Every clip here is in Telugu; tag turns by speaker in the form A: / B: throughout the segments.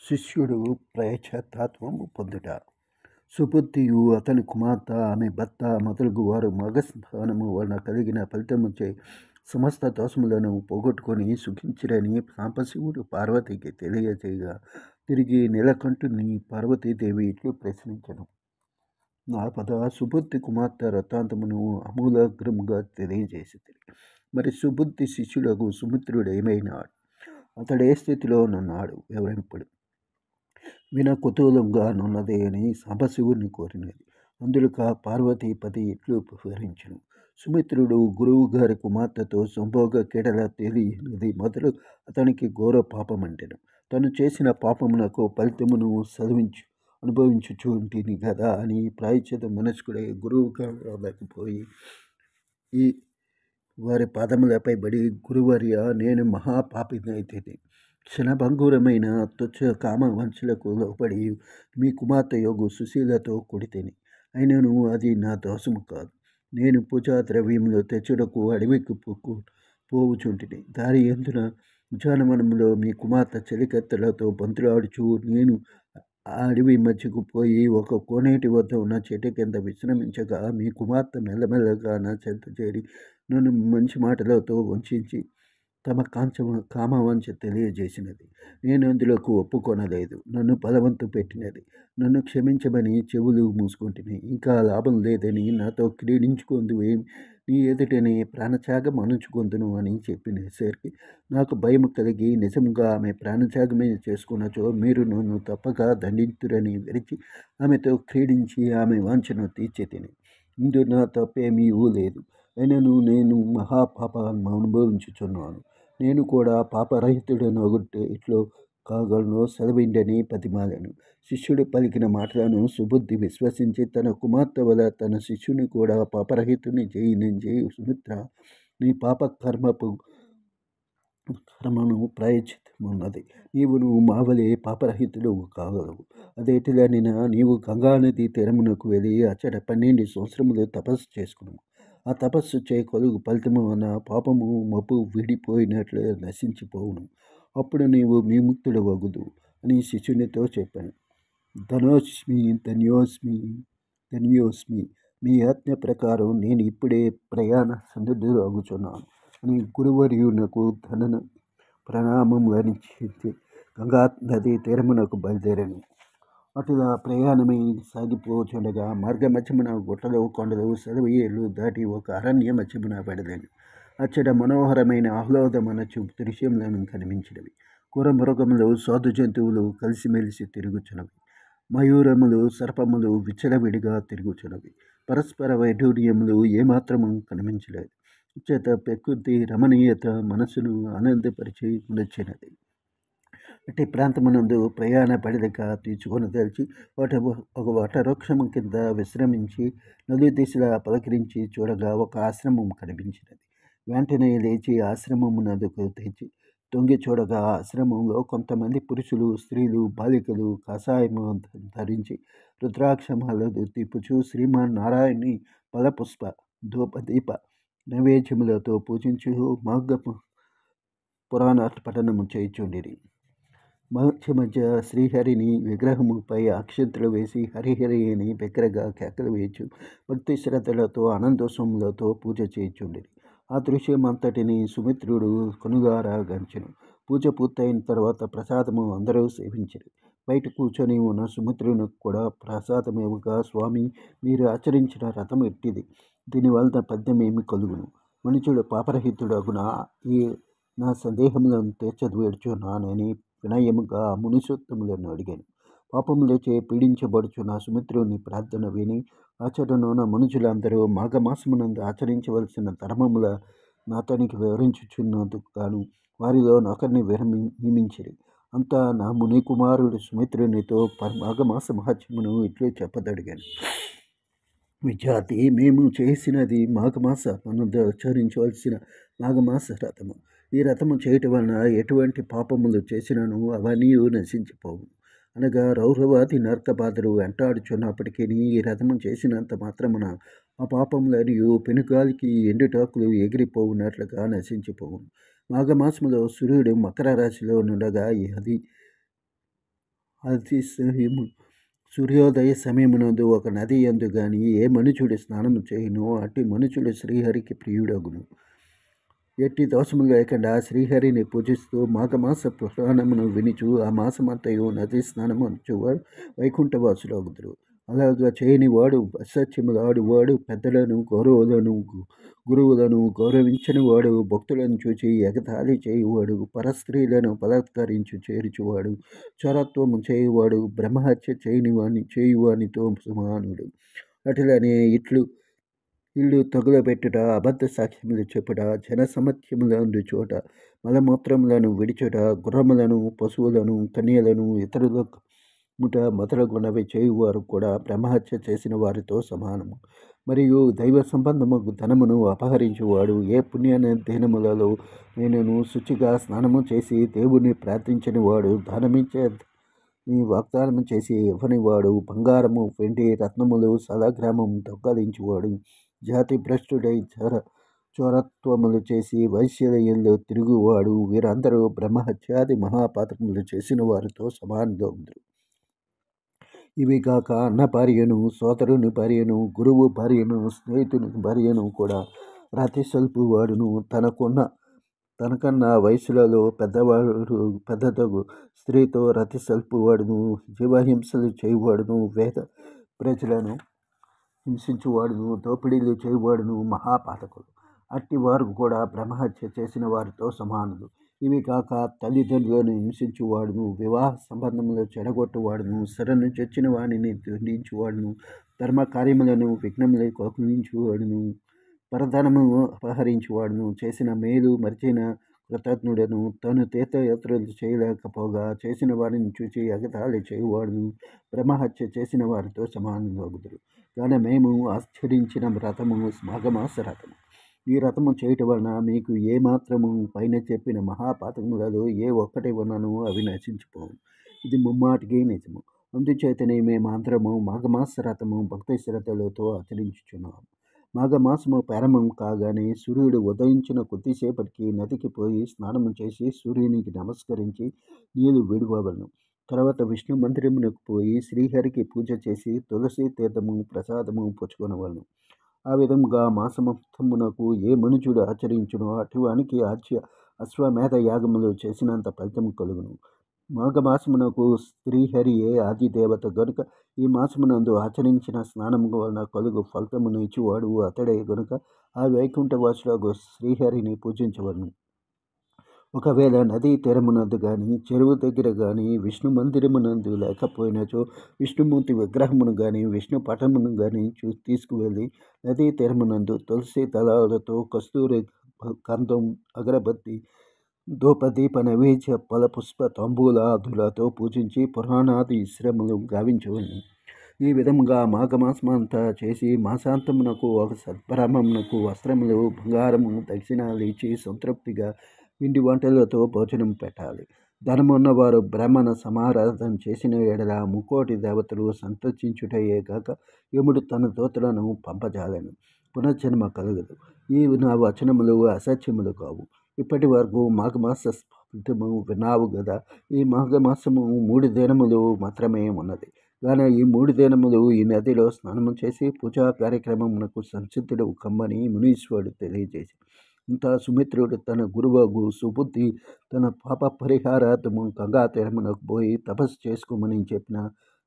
A: శిష్యుడు ప్రాయశ్చిత్తము పొందుట. సుబుద్ధియు అతని కుమార్తె ఆమె భర్త మొదలగు వారు మగస్నానము వలన కలిగిన ఫలితముచే సమస్త దోషములను పోగొట్టుకొని సుఖించిరని సాంబశివుడు పార్వతికి తెలియజేయగా తిరిగి నీలకంఠుని పార్వతీదేవి ఇట్లు ప్రశ్నించను. నాపద సుబుద్ధి కుమార్తె వృత్తాంతమును అమూలాగ్రముగా తెలియజేసింది. మరి సుబుద్ధి శిష్యులకు సుమిత్రుడు ఏమైనాడు, అతడే స్థితిలో నున్నాడు వివరింపుడు. విన కుతూహలంగా నున్నదే అని సాంబశివుడిని కోరినది. అందులోక పార్వతీపతి ఇట్లు వివరించను. సుమిత్రుడు గురువు గారి కుమార్తెతో సంభోగ క్రీడల తేలినది మొదలు అతనికి ఘోర పాపమంటెను. తను చేసిన పాపమునకు ఫలితమును అనుభవించుచుంటిని కదా అని ప్రాయశ్చిత మనస్కుడై గురువు గారికి పోయి ఈ వారి పాదములపై బడి, గురువర్య, నేను మహాపాపినైతిని. క్షణభంగురమైన తుచ్చ కామ వంశలకు లోపడి మీ కుమార్తె యోగు సుశీలతో కొడితేని. అయినను అది నా దోషము కాదు. నేను పూజా ద్రవ్యములు తెచ్చుటకు అడవికి పోవుచుంటిని. దారి ఎందున ఉద్యానవనంలో మీ కుమార్తె చెలికత్తెలతో బంతులాడుచు నేను ఆ అడవి మధ్యకు పోయి ఒక కోనేటి వద్ద ఉన్న చెట్టు కింద విశ్రమించగా మీ కుమార్తె మెల్లమెల్లగా నా చెంత చేరి నన్ను మంచి మాటలతో వంచి తమ కామవాంఛ తెలియజేసినది. నేను అందులోకి ఒప్పుకొనలేదు. నన్ను బలవంతు పెట్టినది. నన్ను క్షమించమని చెవులు మూసుకుంటుని ఇంకా లాభం లేదని నాతో క్రీడించుకుందువే, నీ ఎదుటనే ప్రాణత్యాగం అనుచుకుందును అని చెప్పినసరికి నాకు భయం కలిగి నిజంగా ఆమె ప్రాణత్యాగమే చేసుకున్నచో మీరు నన్ను తప్పక దండింతురని విరిచి ఆమెతో క్రీడించి ఆమె వాంఛను తీర్చి తిని. ఇందు నా తప్పేమీ లేదు. అయినను నేను మహాపాపాన్ని అనుభవించుచున్నాను. నేను కూడా పాపరహితుడనొకటి ఇట్లో కాగలను సెలవిండని బతిమాలను. శిష్యుడు పలికిన మాటలను సుబుద్ధి విశ్వసించి తన కుమార్తె వల్ల తన శిష్యుని కూడా పాపరహితుని చేయి సుమిత్ర, నీ కర్మను ప్రాయశ్చిత్తమున్నది. నీవును మావలే పాపరహితుడు కాగలవు. అదేటిదనినా నీవు గంగానది తీరమునకు వెళ్ళి అచ్చట 12 సంవత్సరములు తపస్సు చేసుకును. ఆ తపస్సు చే కలుగు ఫలితము అన్న పాపము మబ్బు విడిపోయినట్లు నశించిపోవును. అప్పుడు నీవు విముక్తుడు వగుదు అని శిష్యునితో చెప్పాను. ధన్యోస్మి. మీ ఆజ్ఞ ప్రకారం నేను ఇప్పుడే ప్రయాణ సందుడగుచున్నాను అని గురువర్యునకు ప్రణామం వరించి గంగా నది తీరమునకు బయలుదేరాను. అటుగా ప్రయాణమై సాగిపోచుండగా మార్గమధ్యమున గుట్టలు, కొండలు, సెలయేళ్లు దాటి ఒక అరణ్య మధ్యమున పడలేను. అచ్చట మనోహరమైన ఆహ్లాదమైన దృశ్యములను కనిపించినవి. క్రూర మృగములు, సాధు జంతువులు కలిసిమెలిసి తిరుగుచున్నవి. మయూరములు, సర్పములు విచ్చలవిడిగా తిరుగుచున్నవి. పరస్పర వైఢూర్యములు ఏమాత్రము కనిపించలేదు. అచ్చట ప్రకృతి రమణీయత మనసును ఆనందపరిచి నచ్చినది. అట్టి ప్రాంతమునందు ప్రయాణ పడిదక తీర్చుకొనదలిచి ఒక వటవృక్షము కింద విశ్రమించి నది దిశలా పలకరించి చూడగా ఒక ఆశ్రమం కనిపించినది. వెంటనే లేచి ఆశ్రమమునందుకు తెచ్చి తొంగి చూడగా ఆశ్రమంలో కొంతమంది పురుషులు, స్త్రీలు, బాలికలు కాషాయము ధరించి రుద్రాక్షమాలలు తిప్పుచూ శ్రీమాన్ నారాయణి ఫలపుష్ప ధూపదీప నైవేద్యములతో పూజించు మార్గ పురాణ పఠనము చేయుచుండిరి. మధ్య శ్రీహరిని విగ్రహముపై అక్షంతలు వేసి హరిహరి అని బిగ్గరగా కేకలు వేయచ్చు భక్తి శ్రద్ధలతో ఆనందోత్సవములతో పూజ చేయుచుండిరి. ఆ దృశ్యం అంతటిని సుమిత్రుడు కనుగారా గంచెను. పూజ పూర్తయిన తర్వాత ప్రసాదము అందరూ సేవించిరి. బయట కూర్చొని ఉన్న సుమిత్రునికి కూడా ప్రసాదమివ్వగా, స్వామి, మీరు ఆచరించిన రథం ఎట్టిది, దీనివలన పద్యమేమి కలుగును, మనుషుడు పాపరహితుడగునా, ఈ నా సందేహములను తీర్చవేడుచున్నానని వినయముగా మునీసోత్తములను అడిగాను. పాపములచే పీడించబడుచున్న సుమిత్రుని ప్రార్థన విని ఆచరణున్న మనుషులందరూ మాఘమాసమునందు ఆచరించవలసిన ధర్మముల నాతనికి వివరించుచున్నందుకు గాను వారిలో నొకరిని నియమించిరి. అంతా నా ముని కుమారుడు సుమిత్రునితో మాఘమాస మహత్యమును ఇట్లు చెప్పదడిగాను. విద్యార్థి, మేము చేసినది మాఘమాస మనందు ఆచరించవలసిన మాఘమాస రథము. ఈ రథము చేయటం వలన ఎటువంటి పాపములు చేసినను అవన్నీ నశించిపోవు. అనగా రౌరవాది నరక బాధలు వెంటాడుచున్నప్పటికీ ఈ రథము చేసినంత మాత్రమున ఆ పాపములని పెనుగాలికి ఎండుటాకులు ఎగిరిపోవునట్లుగా నశించిపోవును. మాఘమాసములో సూర్యుడు మకర రాశిలో నుండగా అది అతిశయము సూర్యోదయ సమయమునందు ఒక నది యందు గాని ఏ మనుషుడు స్నానము చేయునో అట్టి మనుషుడు శ్రీహరికి ప్రియుడగును. ఎట్టి దోషము లేకుండా శ్రీహరిని పూజిస్తూ మాఘమాస పురాణమును వినుచు ఆ మాసమంతయు నదీ స్నానము అనుచువాడు వైకుంఠవాసులగుదురు. అలాగా చేయని వాడు అసత్యములాడువాడు, పెద్దలను గురువులను గౌరవించని వాడు, భక్తులను చూచి ఎగతాళి చేయువాడు, పరస్త్రీలను బలాత్కరించు చేర్చువాడు, చరత్వము చేయువాడు, బ్రహ్మహత్య చేయువానితో సమానుడు. అటులనే ఇల్లు తగులబెట్టుట, అబద్ధ సాక్ష్యములు చెప్పుట, జనసమత్యములందు చోట మలమూత్రములను విడుచుట, గుర్రములను, పశువులను, కన్యలను ఇతరుల ముఠ మొదలగునవి చేయువారు కూడా బ్రహ్మహత్య చేసిన వారితో సమానము. మరియు దైవ సంబంధము ధనమును అపహరించువాడు ఏ పుణ్య దినములలో నేను శుచిగా స్నానము చేసి దేవుని ప్రార్థించని వాడు, దానమిచ్చే వాగ్దానము చేసి ఇవ్వని వాడు, బంగారము, వెండి, రత్నములు, సలగ్రామము దొంగలించువాడు, జాతి భ్రష్టుడై చోరత్వములు చేసి వైశ్యలయంలో తిరుగువాడు, వీరందరూ బ్రహ్మహత్యాది మహాపాతకములు చేసిన వారితో సమానులగుదురు. ఇవి కాక అన్న భార్యను, సోదరుని భార్యను, గురువు భార్యను, స్నేహితుని భార్యను కూడా రతి సల్పు వాడును, తనకన్నా వయసులలో పెద్దదగు స్త్రీతో రతి సల్పువాడును, జీవహింసలు చేయువాడును, ప్రజలను హింసించువాడును, దోపిడీలు చేయువాడును మహాపాతకుడు. అట్టి వారు కూడా బ్రహ్మహత్య చేసిన వారితో సమానులు. ఇవి కాక తల్లిదండ్రులను హింసించువాడును, వివాహ సంబంధములు చెడగొట్టువాడును, శరణు చొచ్చిన వానిని దండించువాడును, ధర్మ కార్యములను విఘ్నములు కలిగించువాడును, పరధనము అపహరించువాడును, చేసిన మేలు మరిచిన కృతజ్ఞుడను, తను తీర్థయాత్రలు చేయలేకపోగా చేసిన వారిని చూచి ఎగతాళి చేయువాడును బ్రహ్మహత్య చేసిన వారితో సమానులగుదురు. కానీ మేము ఆచరించిన వ్రతము మాఘమాస వ్రతము. ఈ వ్రతము చేయటం వలన మీకు ఏమాత్రము పైన చెప్పిన మహాపాతకములలో ఏ ఒక్కటి ఉన్నను అవి నశించిపోవు. ఇది ముమ్మాటికి నిజము. అందుచేతనే మేమందరము మాఘమాస వ్రతము భక్తి శ్రద్ధలతో ఆచరించుచున్నాము. మాఘమాసము ప్రారంభం కాగానే సూర్యుడు ఉదయించిన కొద్దిసేపటికి నదికి పోయి స్నానము చేసి సూర్యునికి నమస్కరించి నీళ్లు విడువవలను. తర్వాత విష్ణు మందిరమునకు పోయి శ్రీహరికి పూజ చేసి తులసి తీర్థము ప్రసాదము పుచ్చుకొనవలను. ఆ విధముగా మాసమొత్తమునకు ఏ మనుషుడు ఆచరించునో అటువానికి అశ్వమేధ యాగములు చేసినంత ఫలితము కలుగును. మాఘమాసమునకు శ్రీహరియే ఆది దేవత గనుక ఈ మాసమునందు ఆచరించిన స్నానము వలన కలుగు ఫలితమును ఇచ్చువాడు అతడే గనుక ఆ వైకుంఠవాసులకు శ్రీహరిని పూజించవలను. ఒకవేళ నదీ తీరమునందు కానీ చెరువు దగ్గర కానీ విష్ణు మందిరమునందు లేకపోయినచో విష్ణుమూర్తి విగ్రహమును కానీ విష్ణు పటమును కానీ తీసుకువెళ్ళి నదీ తీరమునందు తులసి దళాలతో కస్తూరి గంధం అగరబత్తి ధూపదీప నైవేద్య ఫలపుష్ప తాంబూలాదులతో పూజించి పురాణాది శ్రమలు గావించవలను. ఈ విధముగా మాఘమాసమంతా చేసి మాసాంతమునకు ఒక సద్బ్రాహ్మణునకు వస్త్రములు బంగారము దక్షిణాలు ఇచ్చి సంతృప్తిగా పిండి వంటలతో భోజనం పెట్టాలి. ధనమున్నవారు బ్రాహ్మణ సమారాధన చేసిన ఎడల ముకోటి దేవతలు సంతోషించుటయే కాక యముడు తన దూతలను పంపజాలను. పునర్జన్మ కలగదు. ఈ నా వచనములు అసత్యములు కావు. ఇప్పటి వరకు మాఘమాస ఫలితము విన్నావు కదా. ఈ మాఘమాసము 3 దినములు మాత్రమే ఉన్నది. కానీ ఈ 3 దినములు ఈ నదిలో స్నానము చేసి పూజా కార్యక్రమమునకు సంసిద్ధుడు కమ్మని మునీశ్వరుడు తెలియజేసి ఇంత సుమిత్రుడు తన గురువగు సుబుద్ధి తన పాప పరిహారార్థము గంగా తీరమునకు పోయి తపస్సు చేసుకోమని చెప్పిన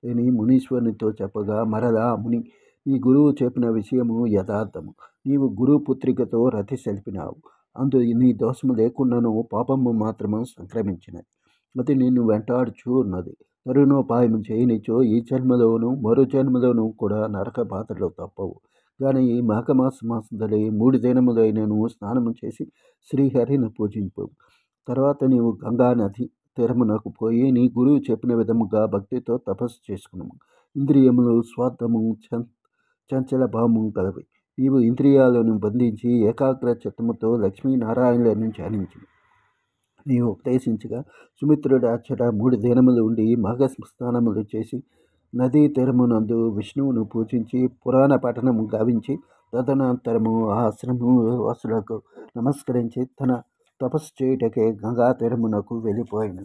A: అని మునీశ్వరునితో చెప్పగా, మరలా ముని, నీ గురువు చెప్పిన విషయము యథార్థము. నీవు గురుపుత్రికతో రతి సెలిపినావు. అందు నీ దోషము లేకుండాను పాపము మాత్రము సంక్రమించినది. అది నిన్ను వెంటాడుచూ ఉన్నది. తరుణోపాయము చేయనిచో ఈ జన్మలోను మరో జన్మలోను కూడా నరక బాధలు తప్పవు. కానీ ఈ మాఘమాసందలి 3 దినములైనను స్నానము చేసి శ్రీహరిని పూజింపు. తర్వాత నీవు గంగా నది తీరమునకు పోయి నీ గురువు చెప్పిన విధముగా భక్తితో తపస్సు చేసుకున్నాము. ఇంద్రియములు స్వార్థము చంచల భావము గలవి. నీవు ఇంద్రియాలను బంధించి ఏకాగ్ర చిత్తముతో లక్ష్మీనారాయణులను ధ్యానించు. నీవు ఉపదేశించగా సుమిత్రుడు అచ్చట 3 దినములు ఉండి మాఘ స్నానములు చేసి నదీ తీరమునందు విష్ణువును పూజించి పురాణ పఠనము గావించి తదనంతరము ఆ ఆశ్రమవాసులకు నమస్కరించి తన తపస్సు చేయుటకే గంగా తీరమునకు వెళ్ళిపోయాను.